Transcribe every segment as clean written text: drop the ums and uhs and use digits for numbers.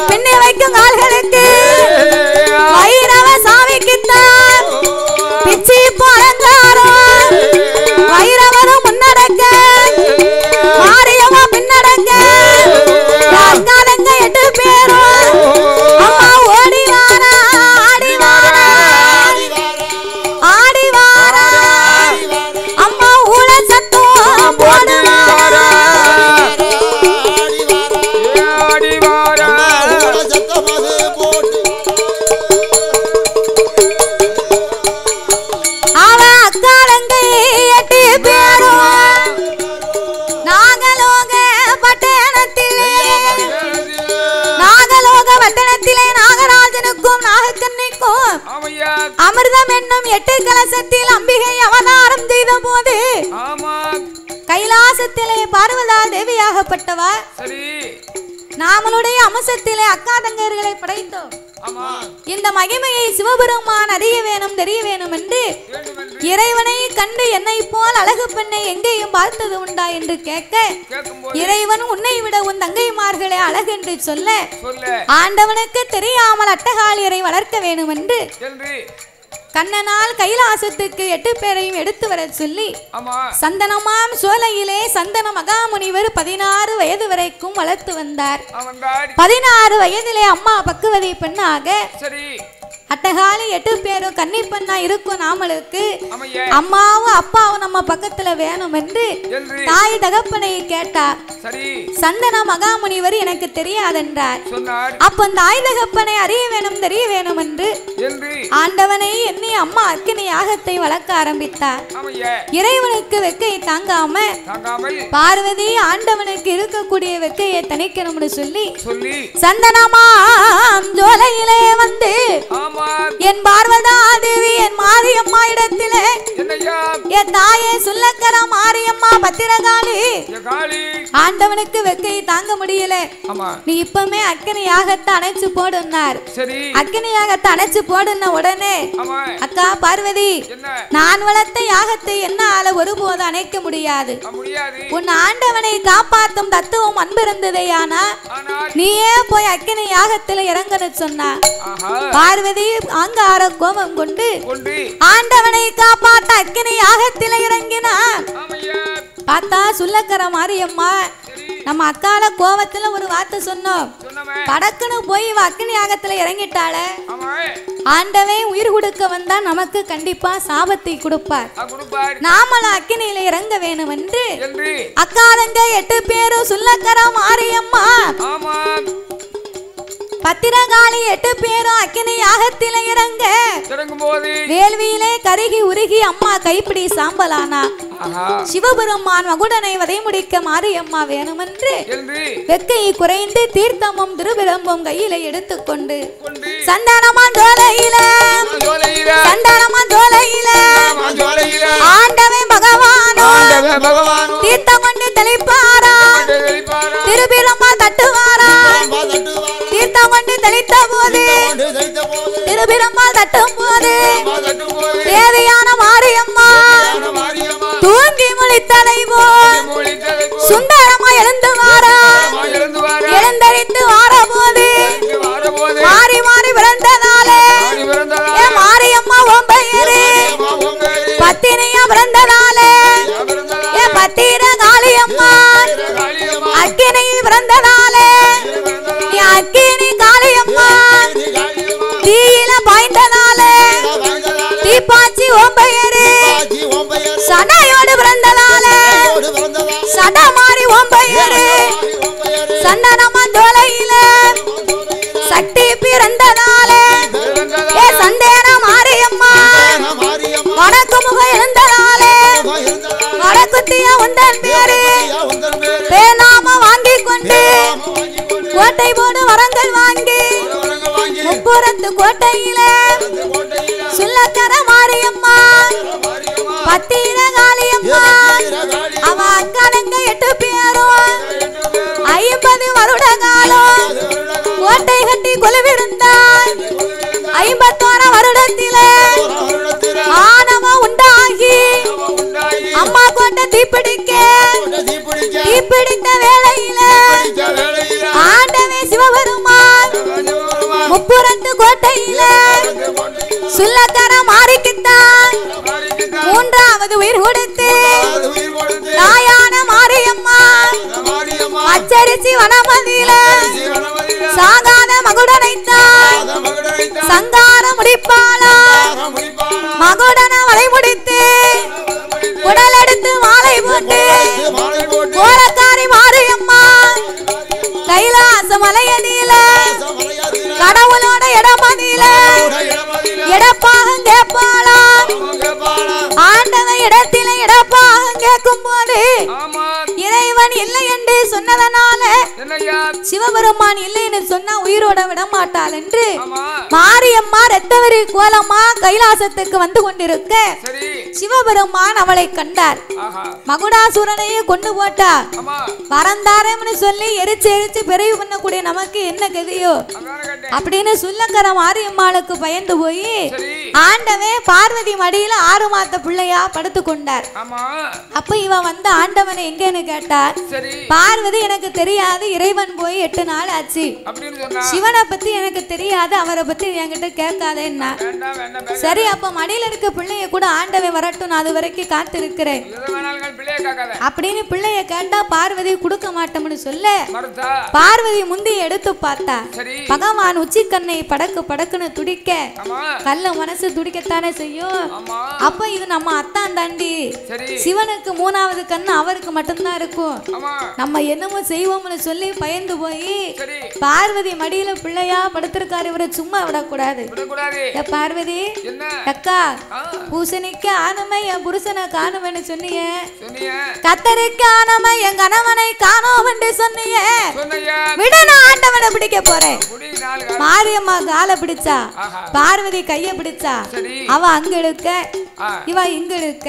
பின்னி வைக்கும் கால்களுக்கு வைரவ சாமிக்குத்தான் பிச்சி அலங்காரம் வைரவரும் முன்னடக்க மாரியம்மா பின்னடக்க அக்காலங்க 8 பேரும் அம்மா ஓடி வாரா ஆடி வாரா ஆடி வாரா அம்மா ஊழ சத்தம் போடு வாரா ஆடி வாரா அவ அக்காலங்க 8 பேரும் நாகலோக பட்டணத்திலே நாகராஜனுக்கும் நாகக்கண்ணிக்கும் அமிர்தம் என்னும் 8 கலசத்தில் அம்பிகை அவதாரம் செய்த போது கைலாசத்திலே பார்வதா தேவியாகப்பட்டவா நாமளுடைய அம்சத்திலே அக்கா தங்கையர்களை படைத்தோம். இந்த மகிமையை சிவபெருமான் அறிய வேணும் தெரிய வேணும் என்று இறைவனை கண்டு என்னை போல் அழகு பெண்ணை எங்கேயும் பார்த்தது உண்டா என்று கேட்க இறைவன் உன்னை விட உன் தங்கைமார்களே அழகு என்று சொல்ல ஆண்டவனுக்கு தெரியாமல் அட்டகாளியரை வளர்க்க வேணும் என்று கண்ணனால் கைலாசத்துக்கு 8 பேரையும் எடுத்து வர சொல்லி சந்தனமாம் சோலையிலே சந்தன மகாமுனிவர் 16 வயது வரைக்கும் வளர்த்து வந்தார். 16 வயதிலே அம்மா பக்குவதை பெண்ணாக அட்டகாலி 8 பேரும் கன்னி பெண்ணா இருக்கும் நாமளுக்கு அம்மாவும் அப்பாவும் நம்ம பக்கத்துல வேணும் என்று தாய் தகப்பனை கேட்டார். சந்தன மகாமுனிவர் எனக்கு தெரியாதென்றார். அப்ப தாய் தகப்பனை அறிய வேணும் தெரிய வேணும் என்று ஆண்டவனை எண்ணி அம்மா அக்கினி யாகத்தை வளர்க்க ஆரம்பித்தார். இறைவனுக்கு வெக்கையை தாங்காம பார்வதி ஆண்டவனுக்கு இருக்கக்கூடிய வெக்கையை தணிக்கணும்னு சொல்லி சந்தனமா ஜோலையிலே வந்து என் பார்வதா தேவி என் மாரியம்மா இடத்திலே என் தாயே சுல்லக்கர மாரியம்மா பத்திரகாளி ஆண்டவனுக்கு வெக்கையை தாங்க முடியல நீ இப்பமே அக்கினி யாகத்தை அணைச்சு போடுனார். அக்கினி யாகத்தை அணைச்சு போடுன உடனே அக்கா பார்வதி நான் வளர்த்த யாகத்தை என்னால ஒருபோது அணைக்க முடியாது. உன் ஆண்டவனை காப்பாற்றும் தத்துவம் அன்பு இருந்ததையானா நீயே போய் அக்கினி யாகத்தில் இறங்கன்னு சொன்னா பார்வதி அங்கார கோபம் கொண்டு ஆண்டவனை காப்பாற்ற அக்கினி யாகத்தில் இறங்கினார். பார்த்தா சுல்லக்கர மாரியம்மா நம்ம அக்கால கோபத்துல ஒரு வார்த்தை சொன்னோம். படக்குன்னு போய் அக்கினி யாகத்துல இறங்கிட்டாள ஆண்டவன் உயிர் கொடுக்க வந்தா நமக்கு கண்டிப்பா சாபத்தை கொடுப்பார். நாமளும் அக்கினியில இறங்க வேணும் என்று அக்காலங்க 8 பேரும் சுல்லக்கர மாரியம்மா பத்திரகாளி 8 பேரும் அக்கினி யாகத்தில இறங்க வேள்வியிலே கருகி உருகி அம்மா கைப்பிடி சாம்பலானா. சிவபெருமான் மகுடனை வதை முடிக்க மாரியம்மா வேணுமென்று வெக்கையை குறைந்து தீர்த்தமும் திருவிழம்பும் கையில எடுத்துக்கொண்டு சந்தனமா ஜோலையில ஆண்டவன் பகவானோ தீர்த்தம் கொண்டு தெளிப்பாரா திருவிழம்பா தட்டுவாரா தீர்த்தம் கொண்டு தெளித்த போது திருவிழம்பா தட்டும் போது தேவியான மாரியம்மா தூங்கி முழித்தலை போல் சுந்தரமா எழுந்து வாரா எழுந்தழித்து வார போது மாறி மாறி பிறந்ததாலே மாரியம்மா ஒம்பையரு பத்தினியா பிறந்ததாலே பத்திர காளியம்மா அக்கினியில் பிறந்ததாலே அக்கினி காளியம்மா தீயில பாய்ந்ததாலே தீப்பாச்சி ஒம்பையரு சடையோடு பிறந்ததாலே சடை மாறி ஒம்பையரு சந்தனமா ஜோலையில சக்தி பிறந்ததாலே சந்தேன மாரியம்மா வடக்கு முக எழுந்ததாலே வடக்குத்திய உந்தன் பேரு பேனாம வாங்கி கொண்டு கோட்டை போடு வரங்கள் வாங்கி முப்புறத்து கோட்டையில சுல்லக்கர மாரியம்மா பத்திர காளியம்மா அவ அக்காலங்க 8 பேரும் 50 வருட காலம் கோட்டை கட்டி கொலுவிருந்தார். 51 வருடத்திலே ஆணவ உண்டாகி அம்மா கோட்டை தீப்பிடிக்க தீப்பிடித்த வேளையில ஆண்டவே சிவபெருமான் சுல்லக்கர மாறிக்குத்தான் மூன்றாவது உயிர் கொடுத்து தாயான மாரியம்மா அச்சரிசி வனமதியில சாகாத மகுடனைத்தான் சங்கார முடிப்பாளா மகுடன வலை முடித்து உடல் எடுத்து மாலை போட்டு கோலக்காரி மாரியம்மா கைலாச மலையடியில கடவுளோட இடமதியில இடப்பாகம் கேட்பாளாம் ஆண்டவன் இடத்தில இடப்பாகம் கேட்கும் போது இறைவன் இல்லை என்று சொன்னதனால சிவபெருமான் இல்லைன்னு சொன்னா உயிரோட விட மாட்டாள் என்று மாரியம்மா ரத்தவரி கோலமா கைலாசத்துக்கு வந்து கொண்டிருக்க சிவபெருமான் அவளை கண்டார். மகுடாசுரனையே கொண்டு போட்டார். பரந்தாரம்னு சொல்லி எரிச்சு எரிச்சு பிறகு பண்ணக்கூடிய நமக்கு என்ன கதியோ அப்படின்னு சுல்லக்கர மாரியம்மாளுக்கு பயந்து போய் ஆண்டவே பார்வதி மடியில 6 மாத பிள்ளையா படுத்து கொண்டார். அப்ப இவன் வந்து ஆண்டவனை எங்கன்னு கேட்டார். பார்வதி எனக்கு தெரியாது, இறைவன் போய் 8 நாள் ஆச்சு, சிவனை பத்தி எனக்கு தெரியாது, அவரை பத்தி என்கிட்ட கேட்காதேன்னா. சரி அப்ப மடியில இருக்க பிள்ளைய கூட ஆண்டவன் வரட்டும், நான் அது வரைக்கும் காத்து இருக்கிறேன் அப்படின்னு பிள்ளைய கேட்டா பார்வதி கொடுக்க மாட்டோம்னு சொல்ல பார்வதி முந்தி எடுத்து பார்த்தா பகவான் உச்சி கண்ணை படக்கு படக்குன்னு துடிக்க கல்ல மனசு துடிக்கத்தானே செய்யும். அப்ப இது நம்ம அத்தான் தாண்டி, சிவனுக்கு 3வது கண்ணு அவருக்கு மட்டும்தான் இருக்கும், நம்ம என்னமோ செய்வோம்னு சொல்லி பயந்து போய் பார்வதி மடியில பிள்ளையா படுத்திருக்காரு, இவரை சும்மா விடக்கூடாது. பார்வதி அக்கா பூசணிக்கு ஆனமை என் புருஷனை காணும்னு சொன்னியே, கத்தருக்கு ஆனமை என் கணவனை காணோம் என்று சொன்னியே, விட நான் ஆண்டவனை பிடிக்க போறேன். மாரியம்மா காலை பிடிச்சா, பார்வதி கைய பிடிச்சா, அவ அங்க இழுக்க இவ இங்க இழுக்க,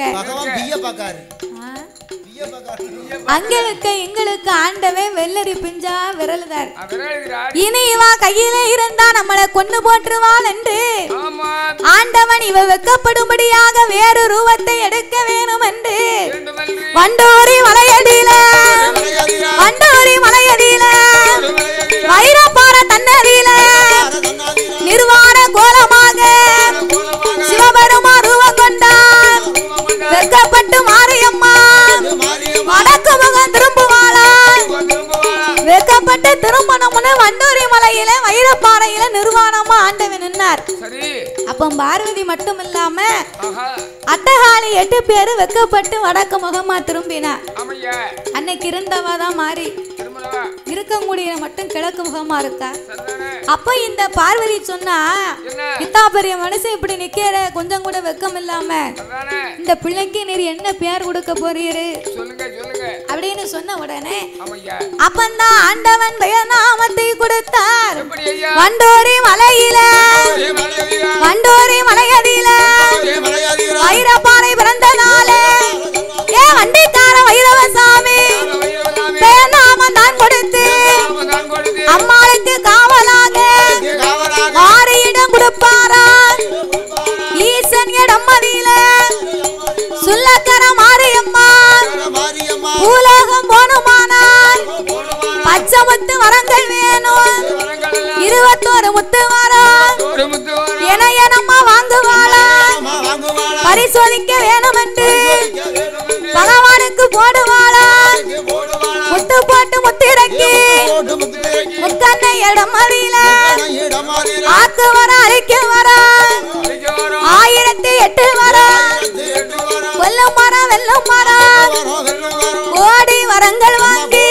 அங்களுக்கு எங்களுக்கு ஆண்டவே வெள்ளரி பிஞ்சா விரலுதார். இனி இவ கையில இருந்தா நம்மளை கொண்டு போட்டுருவாள் என்று ஆண்டவன் இவ வெக்கப்படும்படியாக வேறு ரூபத்தை எடுக்க வேணும் என்று வண்டோரி மலையடியில வைரப்பாற தன்னதியில நிர்வாண கோலமாக சிவபெருமா ரூபம் கொண்டார். வெக்கப்பட்டு மாரியம்மா வடக்கு முகம் திரும்புவாளா, வெக்கப்பட்டு திரும்பணும்னு வண்டூரி மலையில வைரப்பாறையில நிர்வாணமா ஆண்டவன் நின்னார். அப்ப பார்வதி மட்டும் இல்லாம அட்டகாளி 8 பேரு வெக்கப்பட்டு வடக்கு முகமா திரும்பினார். அன்னைக்கு இருந்தவாதான் மாறி இருக்கக்கூடிய மட்டும் கிழக்கு முகமா இருக்கா. அப்ப இந்த பார்வதி சொன்னா, இத்தா பெரிய மனுஷன் இப்படி நிக்கிற, கொஞ்சம் கூட வெக்கம் இல்லாம இந்த பிள்ளைக்கு நீர் என்ன பேர் கொடுக்க போறீரு அப்படின்னு சொன்ன உடனே அப்பந்தான் ஆண்டவன் நாமத்தை கொடுத்தார். வண்டோரி மலையடியில வைரப்பாறை பிறந்த நாளே ஏ வண்டிக்கார வைரவசாமி நாமம் தான் கொடுத்து அம்மாளுக்கு காவலாக மாறியிடம் கொடுப்பாரா. ஈசன் இடம் மதியில சுல்லக்கர மாரியம்மா பூலோகம் போனுமானால் பச்சை முத்து வரங்கள் வேணும், 21 முத்து வரம் எனைய நம்ம வாங்குவாளா, பரிசோதிக்க வேணும் என்று பகவானுக்கு போடுவாளா. முத்து போட்டு முத்திரக்கி முக்கண்ணை இடம் மதியில ஆக்கு வர அழைக்க வர 1008 வர கொல்லும் மரம் வெல்லும் மரம் கோடி வரங்கள் வாங்கி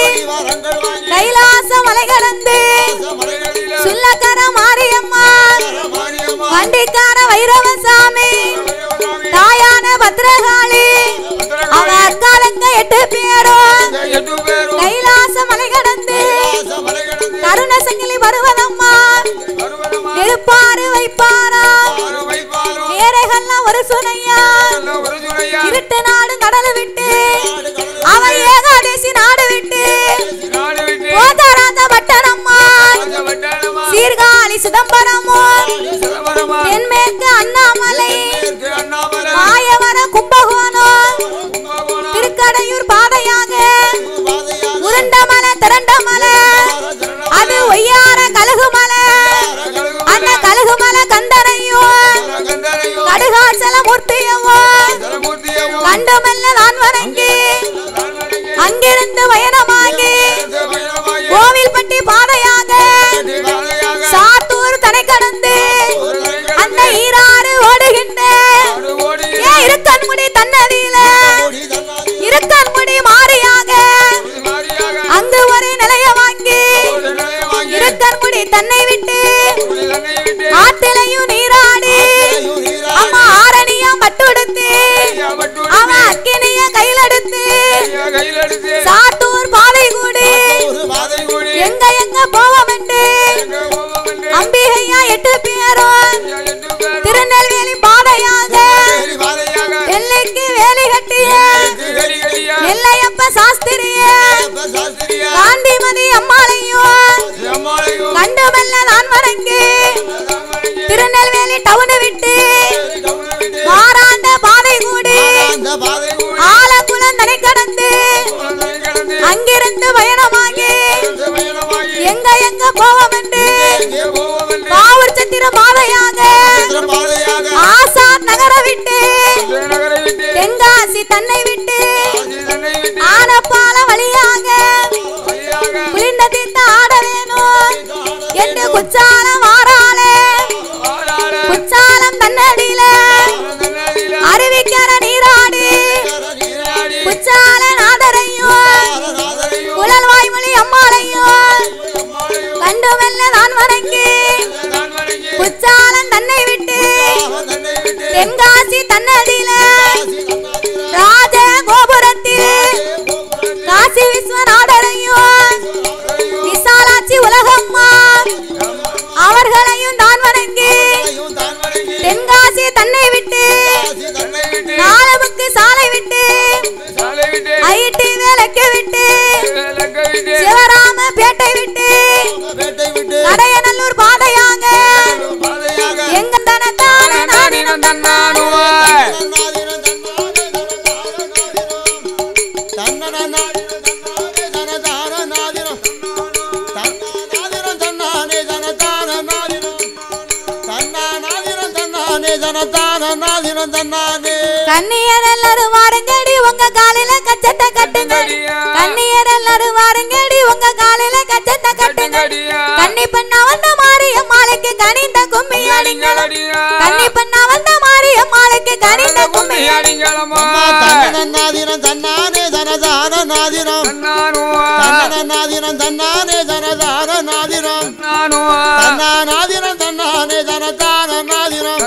கைலாச மலை கடந்து சுல்லக்கர மாரியம்மா வண்டிக்கார வைரவசாமி தாயான பத்ரகாளி அவ அக்காலங்க 8 பேரும் கைலாச மலை கடந்து கருண சங்கிலி வருவதம்மா நெருப்பாறு வைப்பாரா நேரைகள்லாம் ஒரு சுனையா இருட்டு நாடு கடல் விட்டு அவ ஏகாதேசி நாடு விட்டு போதராஜ பட்டணம்மா சீர்காழி சிதம்பரமும் தென்மேற்கு அண்ணாமலை மாயவர கும்பகோணம் திருக்கடையூர் பாதையாக உருண்டமலை திரண்டமலை அது ஒய்யார கழுகுமலை அந்த கழுகுமலை கந்தனையும் தன்னை விட்டு ஆத்திலையும் நீராடி அம்மா ஆரணியா பட்டுடுத்து அவன் அக்கினிய கையிலெடுத்து சாத்தூர் பாதை கூடி எங்க எங்க போவோம் என்று அம்பிகையா 8 பேரும் திருநெல்வேலி பாதையாக எல்லைக்கு வேலி கட்டிய எல்லையப்ப சாஸ்திரிய காந்திமதி அம்மாளையும் கண்டுமெல்ல நான் வணங்கி திருநெல்வேலி டவுன் விட்டு மாறாண்ட பாதை கூடி ஆலக்குளம் தடை கடந்து அங்கிருந்து பயணமாகி எங்க எங்க போவோம் என்று பாவூர் சத்திர பாதையாக ஆசாத் நகர விட்டு தென்காசி தன்னை விட்டு ஆனப்பால வழியாக குளிர்ந்த தீர்த்த ஆட வேணும் என்று குச்சாலம் வாராளே குச்சாலம் தன்னடியில அருவிக்கர நீராடி குச்சால நாதரையும் குழல் வாய்மொழி அம்மாளையும் கண்டுமெல்ல நான் வணங்கி குச்சாலம் தன்னை விட்டு தென்காசி தன்னடியில ராஜ கோபுரத்தில் காசி விஸ்வநாதரையும் விசாலாட்சி உலகம்மா அவர்களையும் தான் வணங்கி தென்காசி தன்னை விட்டு நாளமுக்கு சாலை விட்டு ஐடி வேலைக்கு விட்டு சிவராம பேட்டை விட்டு கடையநல்லூர் பாதையாக எங்க தனத்தான நாடினம் கண்ணியர் எல்லாரும் வாருங்கடி உங்க காலில கச்சத்தை கட்டுங்க கண்ணியர் எல்லாரும் வாருங்கடி உங்க காலில கச்சத்தை கட்டுங்க கண்ணி பண்ணா வந்த மாரியம்மாளுக்கு கனிந்த கும்மி அடிங்களம் கண்ணி பண்ணா வந்த மாரியம்மாளுக்கு கனிந்த கும்மி அடிங்களம் தன்னநாதினம் தன்னானே தனதான நாதினம் தன்னநாதினம் தன்னானே தனதான நாதினம் தன்னானாதினம் தன்னானே தனதான நாதினம்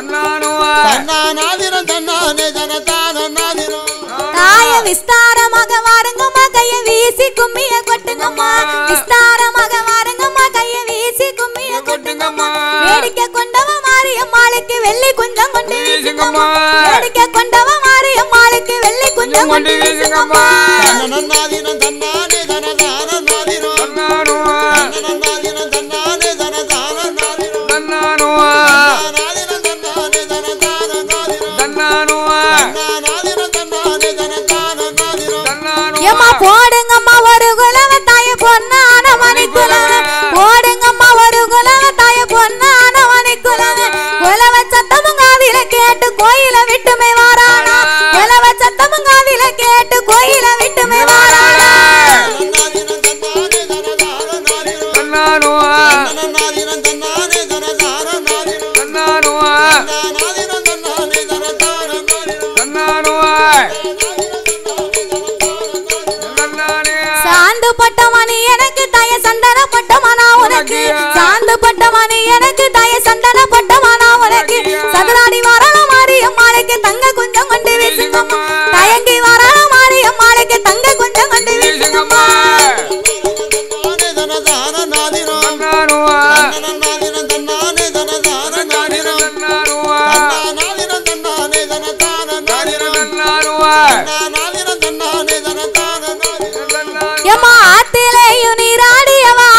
தன்னானாதினம் தன்னானே தனதான நாதினம் தாய விஸ்தாரமாக வாருங்கம்மா கைய வீசி கும்மிய கொட்டுங்கம்மா விஸ்தாரமாக வாருங்கம்மா கைய வீசி கும்மிய கொட்டுங்கம்மா வேடிக்கை கொண்டவ மாரியம்மாளுக்கு வெள்ளி குஞ்சம் கொண்டு வீசுங்கம்மா வேடிக்கை கொண்டவ மாரியம்மாளுக்கு வெள்ளி குஞ்சம் கொண்டு வீசுங்கம்மா தன்னநாதினம் தன்னானே தனதான நாதினம் தன்னநாதினம் தன்னானே தனதான நாதினம் தன்னானாதினம் தன்னானே தனதான நாதினம் தன்னானாதினம் தன்னானே தனதான நாதினம் ஏமா போடுங்கம்மா ஒரு குலவ தாய பொன்னான மணி குலவ போடுங்கம்மா ஒரு குலவ தாய பொன்னான மணி குலவ குலவ சத்தமும் காதில கேட்டு கோயில விட்டுமே வாரானா குலவ சத்தமும் காதில கேட்டு கோயில விட்டுமே வாரானா சாந்து பட்டமணி எனக்கு தாய சந்தன பட்டமனா உனக்கு சாந்து பட்டமணி எனக்கு தாய சந்தன பட்டமனா உனக்கு சதுராடி வாராள மாரியம்மாளுக்கு தங்க கொஞ்சம் கொண்டு வீசுங்கம்மா தயங்கி வாராள மாரியம்மாளுக்கு தங்க கொஞ்சம் கொண்டு வீசுங்கம்மா ஆத்திலையும் நீராடியவா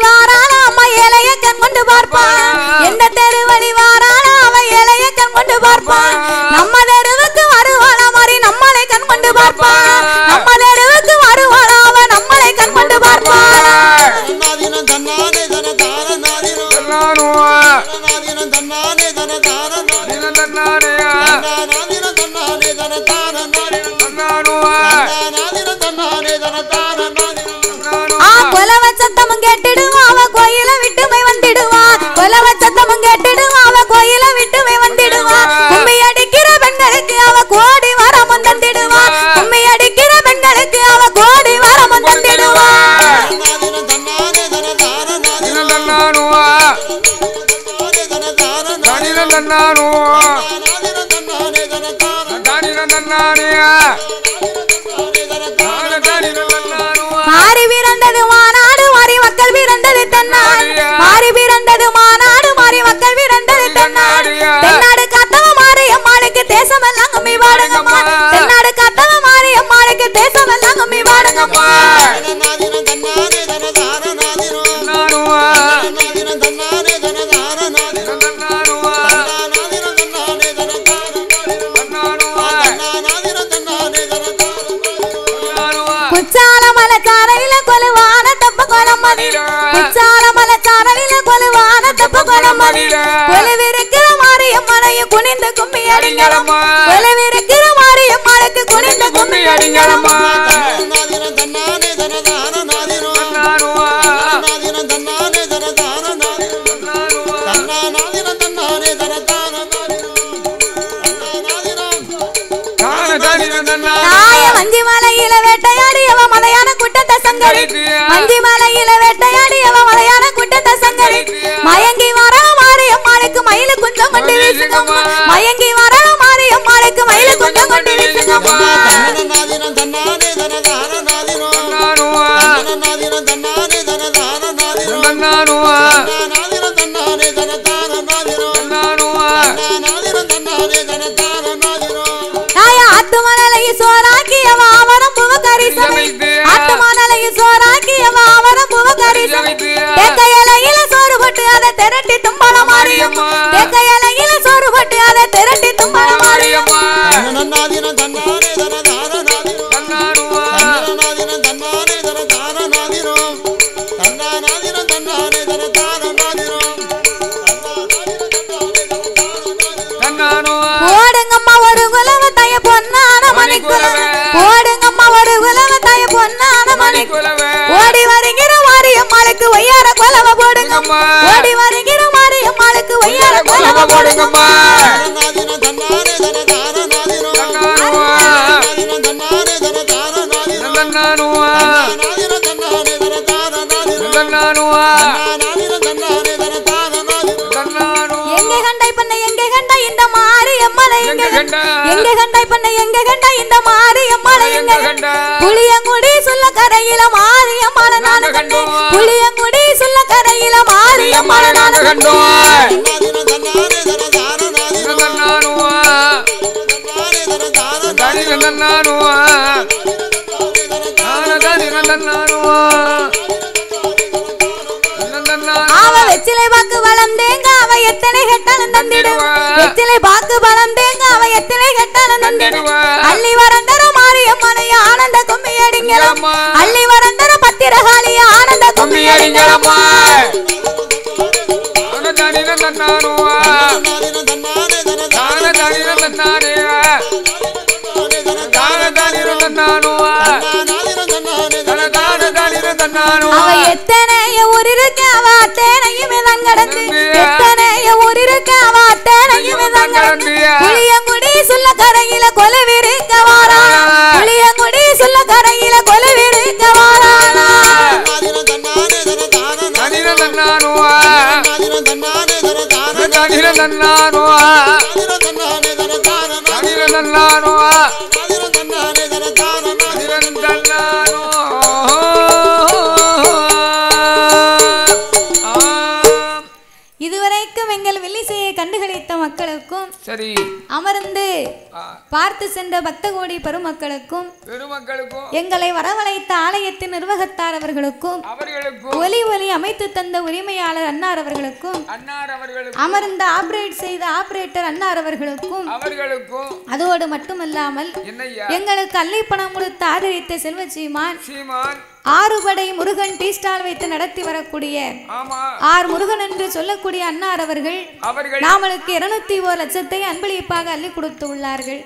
வாராளா அம்மா ஏழைய கண் கொண்டு பார்ப்பான் எந்த தெரு வழி வாராளா அவ ஏழைய கண் கொண்டு பார்ப்பான் நம்ம தெருவுக்கு வருவாளா மாதிரி நம்மளை கண் கொண்டு பார்ப்பான் நம்ம தெருவுக்கு வருவாளா அவ நம்மளை கண் கொண்டு பார்ப்பான் சத்தமும் கேட்டுடுவா அவ கோயில விட்டுமை வந்துடுவா கொலவ சத்தமும் கேட்டுடுவா அவ கோயில விட்டுமை வந்துடுவா கும்மி அடிக்கிற பெண்களுக்கு அவ கோடி வரமும் தந்திடுவா கும்மி அடிக்கிற பெண்களுக்கு அவ கோடி வரமும் தந்திடுவா மாறி பிறந்தது மாநாடு மாறி மக்கள் பிறந்தது தென்னாடு மாறி பிறந்தது மாநாடு மாறி மக்கள் பிறந்தது தென்னாடு தென்னாடு காத்தவ மாறி அம்மாளுக்கு தேசமெல்லாம் கும்மி பாடுங்கம்மா தென்னாடு காத்தவ மாறி அம்மாளுக்கு தேசமெல்லாம் கும்மி பாடுங்கம்மா குச்சாலமல சாரலில கொலுவான தப்ப கொலமதி குச்சாலமல சாரலில கொலுவான தப்ப கொலமதி கொலுவிருக்கிற மாரியம்மனையும் குனிந்து கும்மி அடிங்களம்மா கொலுவிருக்கிற மாரியம்மனுக்கு குனிந்து கும்மி அடிங்களம்மா மஞ்சி மலையில வேட்டையாடி அவ மலையான கூட்டத்தை சங்கரி மஞ்சி மலையில வேட்டையாடி அவ மலையான கூட்டத்தை சங்கரி மயங்கி வர மாரியம்மாளுக்கு மயிலு குஞ்சம் கொண்டு வீசுங்கம்மா மயங்கி வர மாரியம்மாளுக்கு மயிலு குஞ்சம் கொண்டு வீசுங்கம்மா சோராக்கி அவ அவரம் புவ கரிசமை ஆத்மானலைய சோராக்கி அவ அவரம் புவ கரிசமை தேக்கையலையில சோறு போட்டு அதை திரட்டி தும்பல மாரியம்மா தேக்கையலையில சோறு போட்டு அதை திரட்டி தும்பல மாரியம்மா ஓடுங்கம்மா ஒரு குலவ தய பொன்னான மணிக்குலவ ஓடுங்கம்மா ஒரு குலவ தய பொன்னான மணிக்குலவ ஓடி வருகிற மாரியம்மாளுக்கு ஒய்யார கொலவ போடுங்கம்மா ஓடி வருகிற மாரியம்மாளுக்கு ஒய்யார கொலவ போடுங்கம்மா எங்க கண்டாய் பண்ண எங்க கண்டாய் இந்த மாரியம்மளை எங்க கண்டாய் பண்ண எங்க கண்டாய் இந்த மாரியம்மளை எங்க புளியங்குடி சொல்ல கரையில மாரியம்மளை நான் கண்டேன் புளியங்குடி சொல்ல கரையில மாரியம்மளை நான் கண்டேன் அவ வெச்சிலை பாக்கு வளம் தேங்க அவ எத்தனை கெட்டாலும் தந்திடுவா வெச்சிலை பாக்கு வளம் தேங்க அவ எத்தனை கெட்டாலும் தந்திடுவா அள்ளி வரந்தர மாரியம்மனைய ஆனந்த கும்மி அடிங்கலம்மா அள்ளி வரந்தர பத்திரகாளிய ஆனந்த கும்மி அடிங்கலம்மா அவ எத்தனைய ஊர் இருக்கு அவ அத்தனையும் தான் கடந்து எத்தனைய ஊர் இருக்கு அவ அத்தனையும் தான் கடந்து புளியங்குடி சொல்ல கரையில கொலுவிருக்க வாராளா புளியங்குடி சொல்ல கரையில கொலுவிருக்க வாராளா இதுவரை இதுவரைக்கும் எங்கள் வில்லிசையை கண்டுகளித்த மக்களுக்கும் சரி அமர்ந்து பார்த்து சென்ற பக்த கோடி பெருமக்களுக்கும் எங்களை வரவழைத்த ஆலயத்தின் நிர்வாகத்தார் அவர்களுக்கும் ஒலி ஒலி அமைத்து தந்த உரிமையாளர் அன்னார் அவர்களுக்கும் அமர்ந்த ஆபரேட் செய்த ஆபரேட்டர் அன்னார் அவர்களுக்கும் அதோடு மட்டுமல்லாமல் எங்களுக்கு அள்ளி பணம் கொடுத்து ஆதரித்த செல்வ சீமான் ஆறுபடை முருகன் டீ ஸ்டால் வைத்து நடத்தி வரக்கூடிய ஆர் முருகன் என்று சொல்லக்கூடிய அன்னார் அவர்கள் நாமளுக்கு 201 லட்சத்தை அன்பளிப்பாக அள்ளி கொடுத்து உள்ளார்கள்.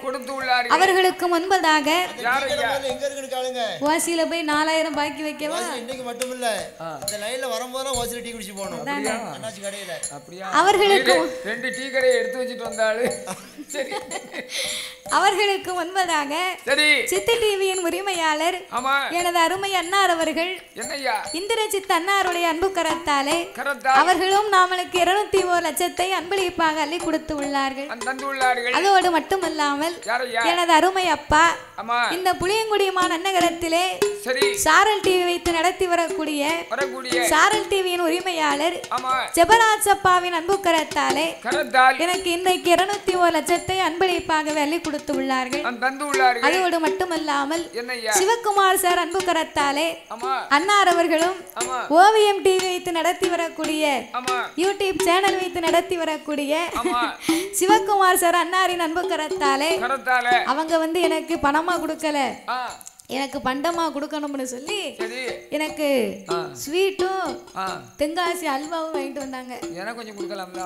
அவர்களுக்கு முன்பதாக வாசியில போய் 4000 பாக்கி வைக்கவா? இன்னைக்கு மட்டும் இல்ல, இந்த லைன்ல வரும்போது வாசியில டீ குடிச்சு போணும். அண்ணாச்சி கடையில அப்படியே அவர்களுக்கு 2 டீ கடையை எடுத்து வச்சிட்டு வந்தாளு. சரி, அவர்களுக்கு முன்பதாக சித்தி டிவியின் உரிமையாளர் எனது அருமை அன்னார் அவர்கள் இந்திரஜித் அன்னாருடைய அன்பு கரத்தாலே அவர்களும் நாமளுக்கு 201 லட்சத்தை அன்பளிப்பாக அள்ளி கொடுத்து உள்ளார்கள். அதோடு மட்டுமல்லாமல் எனது அருமை அப்பா இந்த புளியங்குடியமான அன்னகரத்திலே சாரல் டிவி வைத்து நடத்தி வரக்கூடிய சாரல் டிவியின் உரிமையாளர் ஜெபராஜ் அப்பாவின் அன்பு கரத்தாலே எனக்கு இன்றைக்கு 201 லட்சத்தை அன்பளிப்பாக அள்ளி கொடுத்து உள்ளார்கள். அதோடு மட்டுமல்லாமல் சிவகுமார் சார் அன்பு கரத்தாலே அன்னார் அவர்களும் ஓவியம் டிவி வைத்து நடத்தி வரக்கூடிய யூடியூப் சேனல் வைத்து நடத்தி வரக்கூடிய சிவகுமார் சார் அன்னாரின் அன்பு கரத்தாலே அவங்க வந்து எனக்கு பணமா கொடுக்கல, எனக்கு பண்டமா கொடுக்கணும்னு சொல்லி எனக்கு ஸ்வீட்டும் தெங்காசி அல்வாவும் வாங்கிட்டு வந்தாங்க. எனக்கு கொஞ்சம் கொடுக்கலாம்ல?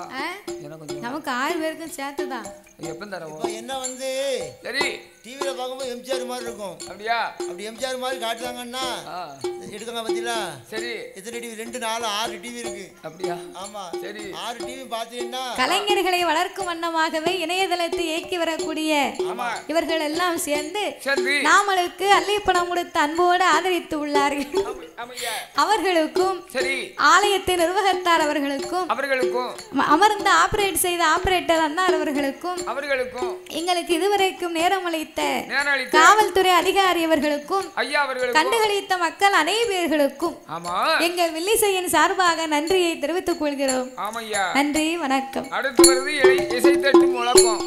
நமக்கு 6 பேருக்கும் சேர்த்துதான். என்ன வந்து சரி டிவில பாக்கும்போது எம்ஜிஆர் மாதிரி இருக்கும். அப்படியா? அப்படி எம்ஜிஆர் மாதிரி காட்டுறாங்கன்னா எடுக்கங்க பத்தியா? சரி, எத்தனை டிவி? 2 4 6 டிவி இருக்கு. அப்படியா? ஆமா. சரி, 6 டிவி பாத்தீங்கன்னா கலைஞர்களை வளர்க்கும் வண்ணமாகவே இணையதளத்தை இயக்கி வரக்கூடிய இவர்கள் எல்லாம் சேர்ந்து நாமளுக்கு அள்ளிப்பணம் கொடுத்து அன்போடு ஆதரித்து உள்ளார்கள். அவர்களுக்கும் ஆலயத்தின் நிர்வாகத்தார் அவர்களுக்கும் அமர்ந்து ஆபரேட் செய்த ஆபரேட்டர் அன்னார் அவர்களுக்கும் எங்களுக்கு இதுவரைக்கும் நேரம் அளித்த காவல்துறை அதிகாரி அவர்களுக்கும் கண்டுகளித்த மக்கள் அனைவர்களுக்கும் எங்கள் வில்லிசையின் சார்பாக நன்றியை தெரிவித்துக் கொள்கிறோம். நன்றி, வணக்கம். அடுத்து வருது இசை தட்டு முழக்கம்.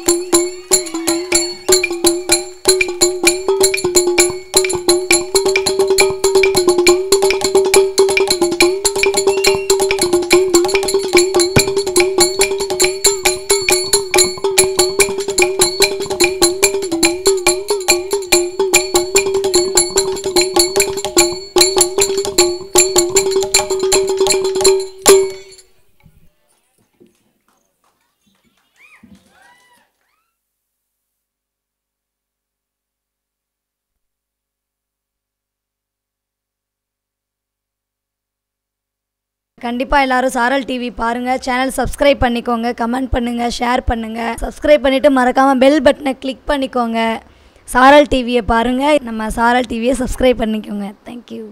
கண்டிப்பாக எல்லாரும் சாரல் டிவி பாருங்கள். சேனல் சப்ஸ்கிரைப் பண்ணிக்கோங்க, கமெண்ட் பண்ணுங்கள், ஷேர் பண்ணுங்கள். சப்ஸ்கிரைப் பண்ணிவிட்டு மறக்காமல் பெல் பட்டனை கிளிக் பண்ணிக்கோங்க. சாரல் டிவியை பாருங்கள், நம்ம சாரல் டிவியை சப்ஸ்கிரைப் பண்ணிக்கோங்க. தேங்க்யூ.